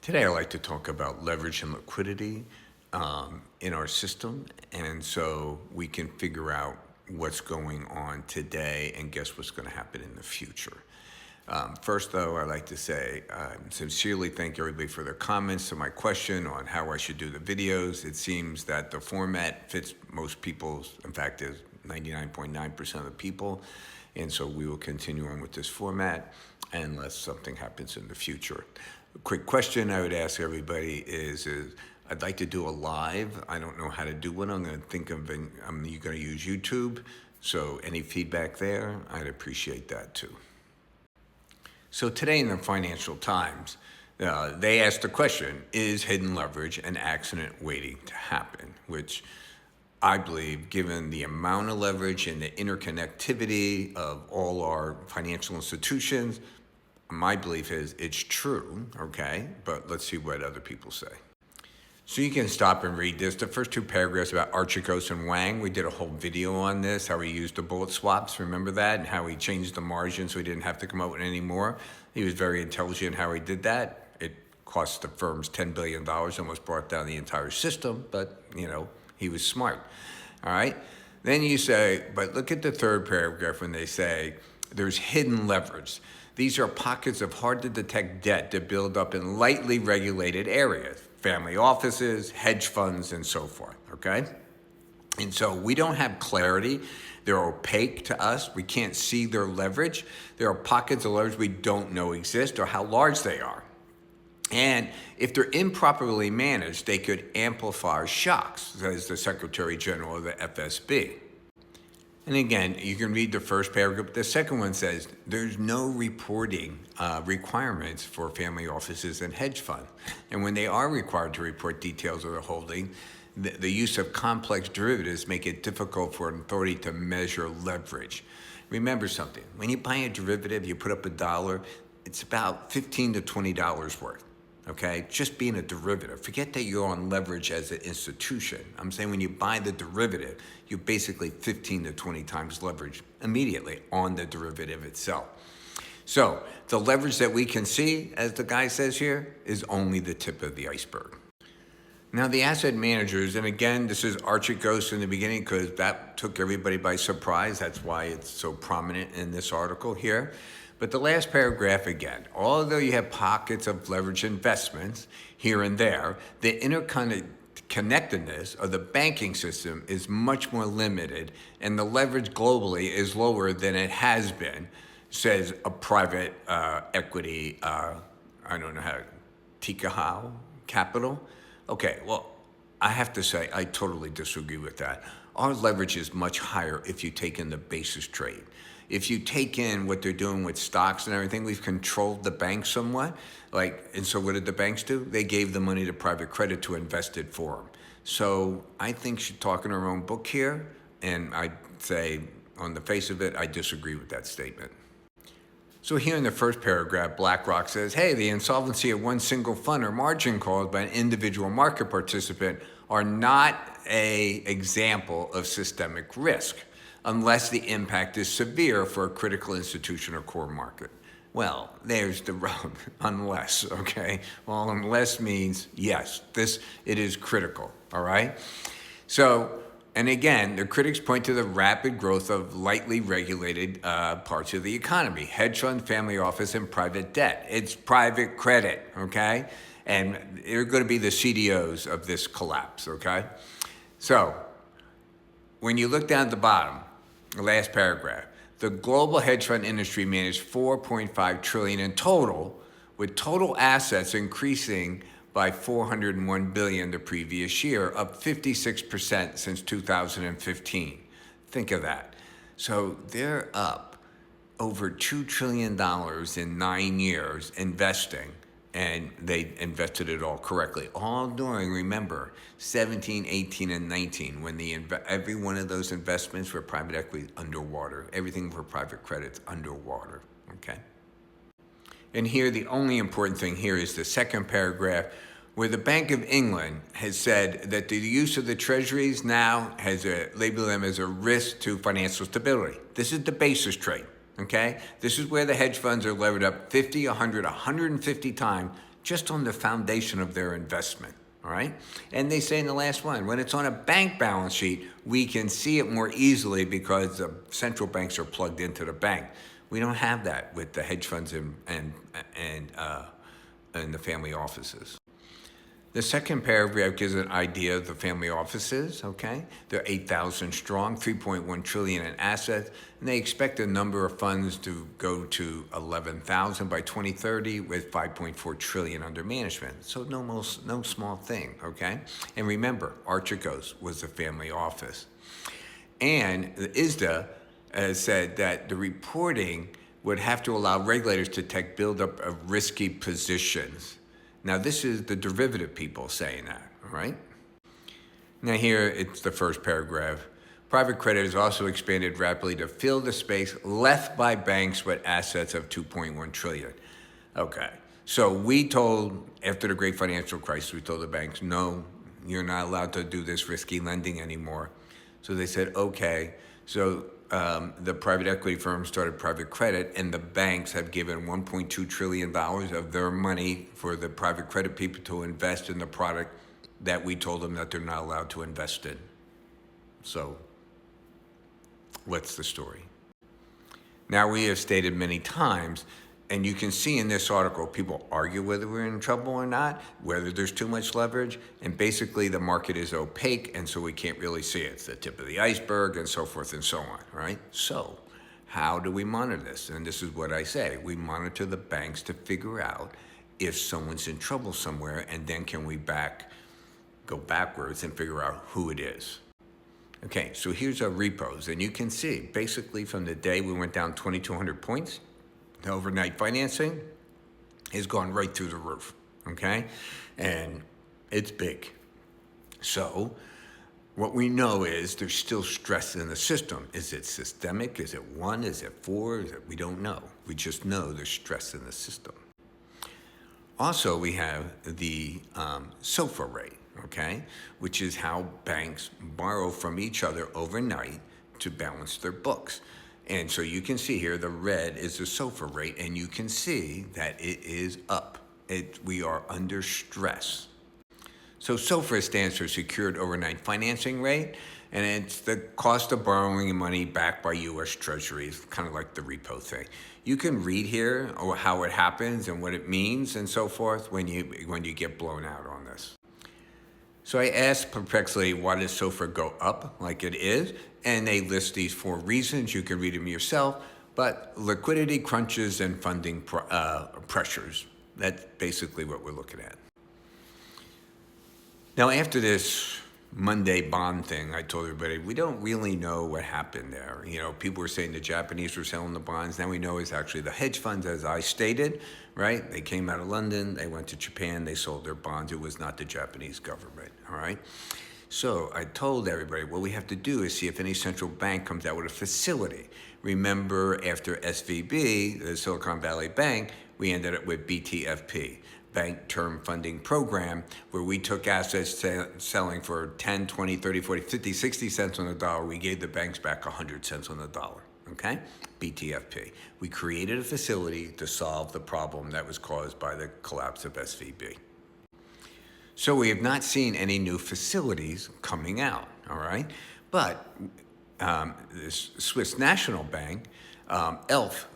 Today, I'd like to talk about leverage and liquidity in our system, and so we can figure out what's going on today and guess what's going to happen in the future. First, though, I'd like to say sincerely thank everybody for their comments to my question on how I should do the videos. It seems that the format fits most people's, in fact, is 99.9% of the people, and so we will continue on with this format unless something happens in the future. A quick question I would ask everybody is I'd like to do a live. I don't know how to do one. I'm going to think of I'm going to use YouTube. So any feedback there, I'd appreciate that too. So today in the Financial Times, they asked the question, is hidden leverage an accident waiting to happen? Which I believe, given the amount of leverage and the interconnectivity of all our financial institutions, my belief is it's true, okay? But let's see what other people say. So you can stop and read this. The first two paragraphs about Archegos and Wang, we did a whole video on this, how he used the bullet swaps, remember that? And how he changed the margin so he didn't have to come out with any more. He was very intelligent how he did that. It cost the firms $10 billion, almost brought down the entire system, but he was smart, all right? Then you say, but look at the third paragraph when they say there's hidden leverage. These are pockets of hard-to-detect debt that build up in lightly regulated areas, family offices, hedge funds, and so forth, okay? And so we don't have clarity. They're opaque to us. We can't see their leverage. There are pockets of leverage we don't know exist or how large they are. And if they're improperly managed, they could amplify shocks, says the Secretary General of the FSB. And again, you can read the first paragraph. The second one says there's no reporting requirements for family offices and hedge funds. And when they are required to report details of their holding, the use of complex derivatives make it difficult for an authority to measure leverage. Remember something, when you buy a derivative, you put up $1, it's about $15 to $20 worth. Okay, just being a derivative. Forget that you're on leverage as an institution. I'm saying when you buy the derivative, you're basically 15 to 20 times leverage immediately on the derivative itself. So the leverage that we can see, as the guy says here, is only the tip of the iceberg. Now the asset managers, and again, this is Archegos in the beginning because that took everybody by surprise. That's why it's so prominent in this article here. But the last paragraph again, although you have pockets of leverage investments here and there, the interconnectedness of the banking system is much more limited and the leverage globally is lower than it has been, says a private equity, I don't know how, Tikehau Capital. Okay, well, I have to say I totally disagree with that. Our leverage is much higher if you take in the basis trade. If you take in what they're doing with stocks and everything, we've controlled the banks somewhat. And so what did the banks do? They gave the money to private credit to invest it for them. So I think she's talking her own book here. And I'd say, on the face of it, I disagree with that statement. So here in the first paragraph, BlackRock says, hey, the insolvency of one single fund or margin calls by an individual market participant are not an example of systemic risk, unless the impact is severe for a critical institution or core market. Well, there's the rub, unless, okay? Well, unless means, yes, it is critical, all right? So, and again, the critics point to the rapid growth of lightly regulated parts of the economy, hedge fund, family office, and private debt. It's private credit, okay? And they're going to be the CDOs of this collapse, okay? So, when you look down at the bottom, the last paragraph, the global hedge fund industry managed $4.5 trillion in total, with total assets increasing by $401 billion the previous year, up 56% since 2015. Think of that. So they're up over $2 trillion in 9 years investing, and they invested it all correctly. All during, remember, 17, 18, and 19, when every one of those investments were private equity underwater. Everything for private credit's underwater, okay? And here, the only important thing here is the second paragraph, where the Bank of England has said that the use of the treasuries now has labeled them as a risk to financial stability. This is the basis trade. Okay? This is where the hedge funds are levered up 50, 100, 150 times just on the foundation of their investment. All right. And they say in the last one, when it's on a bank balance sheet, we can see it more easily because the central banks are plugged into the bank. We don't have that with the hedge funds and the family offices. The second paragraph gives an idea of the family offices, okay? They're 8,000 strong, 3.1 trillion in assets, and they expect the number of funds to go to 11,000 by 2030 with 5.4 trillion under management. So no small thing, okay? And remember, Archegos was a family office. And the ISDA said that the reporting would have to allow regulators to detect buildup of risky positions. Now, this is the derivative people saying that, all right? Now, here it's the first paragraph. Private credit has also expanded rapidly to fill the space left by banks with assets of 2.1 trillion. Okay, so we told, after the great financial crisis, we told the banks, no, you're not allowed to do this risky lending anymore. So they said, okay. So the private equity firm started private credit, and the banks have given $1.2 trillion of their money for the private credit people to invest in the product that we told them that they're not allowed to invest in. So what's the story? Now, we have stated many times, and you can see in this article, people argue whether we're in trouble or not, whether there's too much leverage, and basically the market is opaque, and so we can't really see it. It's the tip of the iceberg, and so forth and so on, right? So how do we monitor this? And this is what I say. We monitor the banks to figure out if someone's in trouble somewhere, and then can we go backwards and figure out who it is. Okay, so here's our repos, and you can see, basically from the day we went down 2,200 points, the overnight financing has gone right through the roof, okay? And it's big. So what we know is there's still stress in the system. Is it systemic? Is it 1? Is it 4? We don't know. We just know there's stress in the system. Also, we have the SOFR rate, okay, which is how banks borrow from each other overnight to balance their books. And so you can see here, the red is the SOFR rate, and you can see that it is up. We are under stress. So SOFR stands for Secured Overnight Financing Rate, and it's the cost of borrowing money backed by U.S. Treasuries, kind of like the repo thing. You can read here how it happens and what it means and so forth when you get blown out on this. So I asked perplexedly, why does SOFR go up like it is? And they list these 4 reasons. You can read them yourself. But liquidity crunches and funding pressures. That's basically what we're looking at. Now, after this Monday bond thing, I told everybody, we don't really know what happened there. You know, people were saying the Japanese were selling the bonds. Now we know it's actually the hedge funds, as I stated, right? They came out of London, they went to Japan, they sold their bonds. It was not the Japanese government, all right? So I told everybody, what we have to do is see if any central bank comes out with a facility. Remember, after SVB, the Silicon Valley Bank, we ended up with BTFP. Bank Term Funding Program, where we took assets selling for 10, 20, 30, 40, 50, 60 cents on the dollar. We gave the banks back 100 cents on the dollar, okay? BTFP. We created a facility to solve the problem that was caused by the collapse of SVB. So we have not seen any new facilities coming out, all right? But this Swiss National Bank, ELF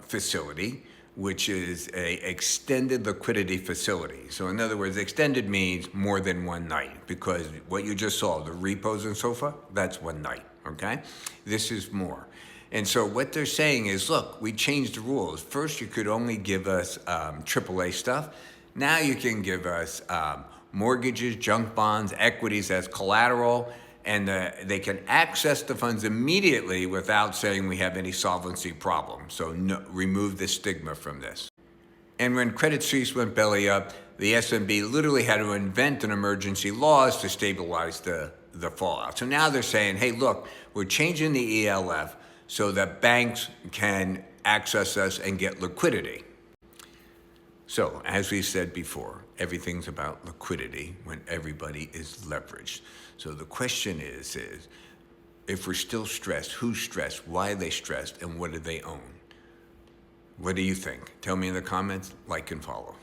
facility, which is a extended liquidity facility. So in other words, extended means more than one night, because what you just saw, the repos and so forth, that's one night, okay? This is more. And so what they're saying is, look, we changed the rules. First, you could only give us AAA stuff. Now you can give us mortgages, junk bonds, equities as collateral, and they can access the funds immediately without saying we have any solvency problem. So remove the stigma from this. And when Credit Suisse went belly up, the SNB literally had to invent an emergency laws to stabilize the fallout. So now they're saying, hey, look, we're changing the ELF so that banks can access us and get liquidity. So, as we said before, everything's about liquidity when everybody is leveraged. So the question is if we're still stressed, who's stressed, why are they stressed, and what do they own? What do you think? Tell me in the comments, like and follow.